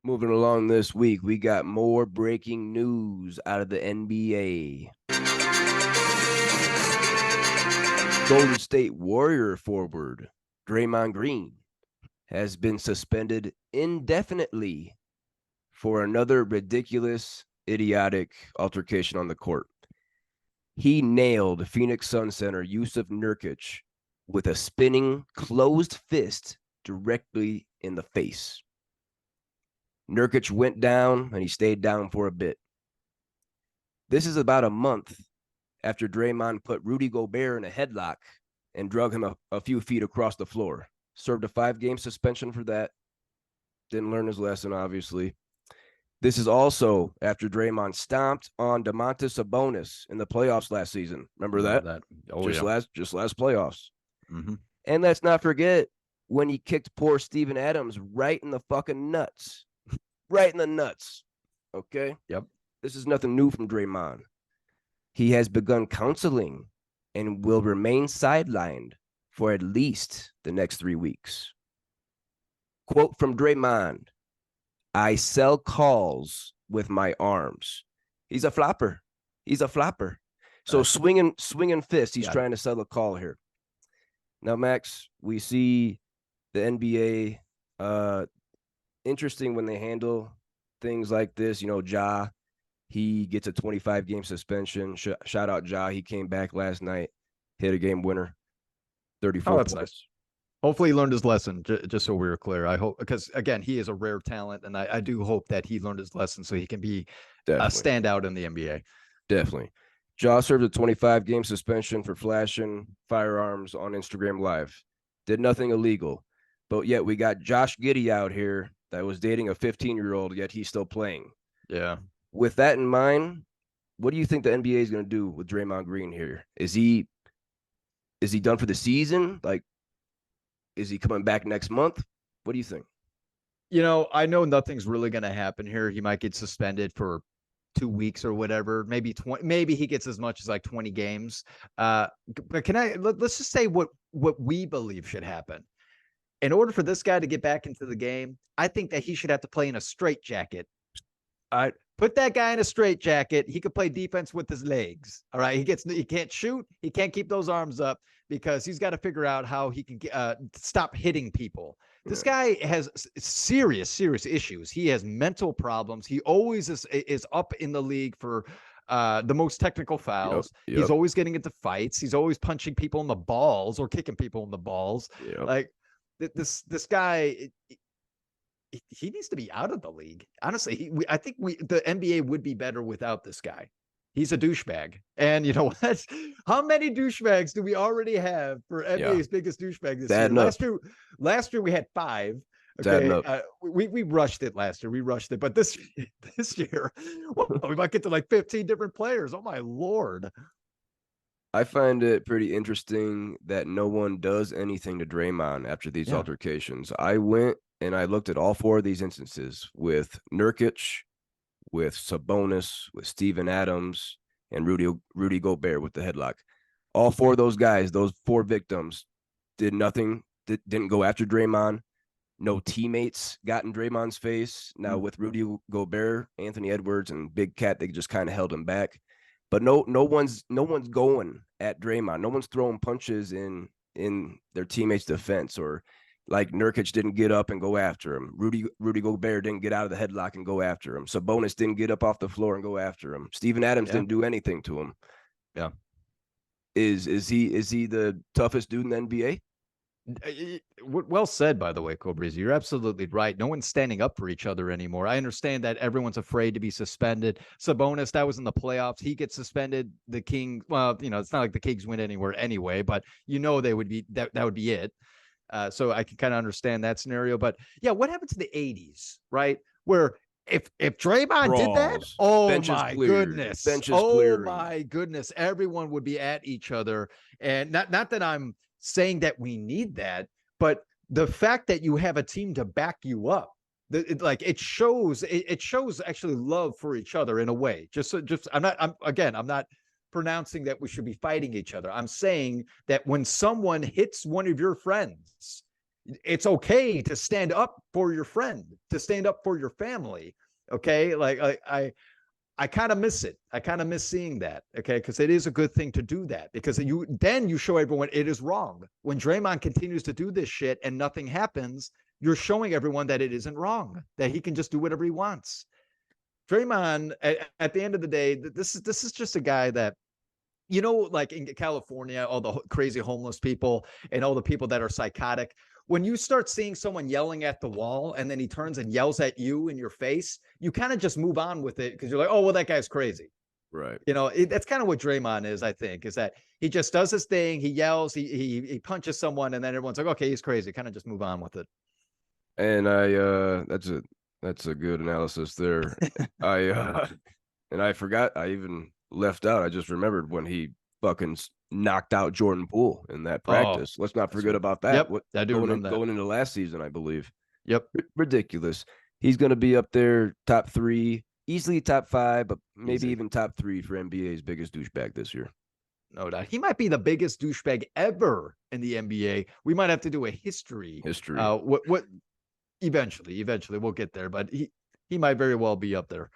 Moving along this week, we got more breaking news out of the NBA. Golden State Warrior forward Draymond Green has been suspended indefinitely for another ridiculous, idiotic altercation on the court. He nailed Phoenix Sun center Jusuf Nurkic with a spinning closed fist directly in the face. Nurkic went down, and he stayed down for a bit. This is about a month after Draymond put Rudy Gobert in a headlock and drug him a few feet across the floor. Served a 5-game suspension for that. Didn't learn his lesson, obviously. This is also after Draymond stomped on Domantas Sabonis in the playoffs last season. Remember that? Oh, just yeah. last playoffs. Mm-hmm. And let's not forget when he kicked poor Steven Adams right in the fucking nuts. Right in the nuts. Okay? Yep. This is nothing new from Draymond. He has begun counseling and will remain sidelined for at least the next 3 weeks. Quote from Draymond, "I sell calls with my arms." He's a flopper. So swinging fists, he's trying to sell a call here. Now, Max, we see the NBA interesting when they handle things like this. You know, Ja, he gets a 25-game suspension. Shout out Ja. He came back last night, hit a game winner, 34 that's points. nice. Hopefully he learned his lesson, just so we were clear. I hope, because, again, he is a rare talent, and I do hope that he learned his lesson so he can be a standout in the NBA. Definitely. Ja served a 25-game suspension for flashing firearms on Instagram Live. Did nothing illegal. But yet we got Josh Giddey out here that was dating a 15-year-old, yet he's still playing. Yeah. With that in mind, what do you think the NBA is going to do with Draymond Green here? Is he done for the season? Like, is he coming back next month? What do you think? You know, I know nothing's really going to happen here. He might get suspended for 2 weeks or whatever. Maybe 20. Maybe he gets as much as like 20 games. But let's just say what we believe should happen. In order for this guy to get back into the game, I think that he should have to play in a straitjacket. All right, put that guy in a straitjacket. He could play defense with his legs. All right, he can't shoot. He can't keep those arms up because he's got to figure out how he can stop hitting people. This guy has serious issues. He has mental problems. He always is up in the league for the most technical fouls. Yep. He's always getting into fights. He's always punching people in the balls or kicking people in the balls. Yep. Like this guy, he needs to be out of the league. Honestly, I think the NBA would be better without this guy. He's a douchebag. And you know what? How many douchebags do we already have for NBA's biggest douchebag this year? Last year we had 5. Okay. We rushed it last year. We rushed it. But this year, we might get to like 15 different players. Oh my Lord. I find it pretty interesting that no one does anything to Draymond after these altercations. I went and I looked at all 4 of these instances with Nurkic, with Sabonis, with Steven Adams, and Rudy Gobert with the headlock. All 4 of those guys, those 4 victims, did nothing, didn't go after Draymond. No teammates got in Draymond's face. Now with Rudy Gobert, Anthony Edwards, and Big Cat, they just kind of held him back. But no one's going at Draymond. No one's throwing punches in their teammates' defense, or like Nurkic didn't get up and go after him. Rudy Gobert didn't get out of the headlock and go after him. Sabonis didn't get up off the floor and go after him. Steven Adams didn't do anything to him. Yeah. Is he the toughest dude in the NBA? Well said, by the way, Cobreezy. You're absolutely right. No one's standing up for each other anymore. I understand that everyone's afraid to be suspended. Sabonis, that was in the playoffs. He gets suspended. The King, well, you know, it's not like the Kings went anywhere anyway, but you know they would be that would be it. So I can kind of understand that scenario. But yeah, what happened to the 80s, right? Where if Draymond did that, oh my goodness. Oh my goodness. Everyone would be at each other. And not that I'm saying that we need that, but the fact that you have a team to back you up, it shows actually love for each other in a way. I'm not pronouncing that we should be fighting each other. I'm saying that when someone hits one of your friends, It's okay to stand up for your friend, to stand up for your family. Okay. Like I kind of miss it. I kind of miss seeing that. Okay. Because it is a good thing to do that, because you show everyone it is wrong. When Draymond continues to do this shit and nothing happens, you're showing everyone that it isn't wrong, that he can just do whatever he wants. Draymond, at the end of the day, this is just a guy that, like in California, all the crazy homeless people and all the people that are psychotic. When you start seeing someone yelling at the wall and then he turns and yells at you in your face, you kind of just move on with it because you're like, oh, well, that guy's crazy. Right. That's kind of what Draymond is, I think, is that he just does his thing. He yells, he punches someone, and then everyone's like, okay, he's crazy. Kind of just move on with it. And that's a good analysis there. And I forgot, I even left out. I just remembered when he fucking knocked out Jordan Poole in that practice. Let's not forget about that. Yep, I do remember that. Going into last season, I believe. Yep. Ridiculous. He's going to be up there top 3, easily top 5, but maybe Easy. even top 3 for NBA's biggest douchebag this year. No doubt. He might be the biggest douchebag ever in the NBA. We might have to do a history. What eventually we'll get there, but he might very well be up there.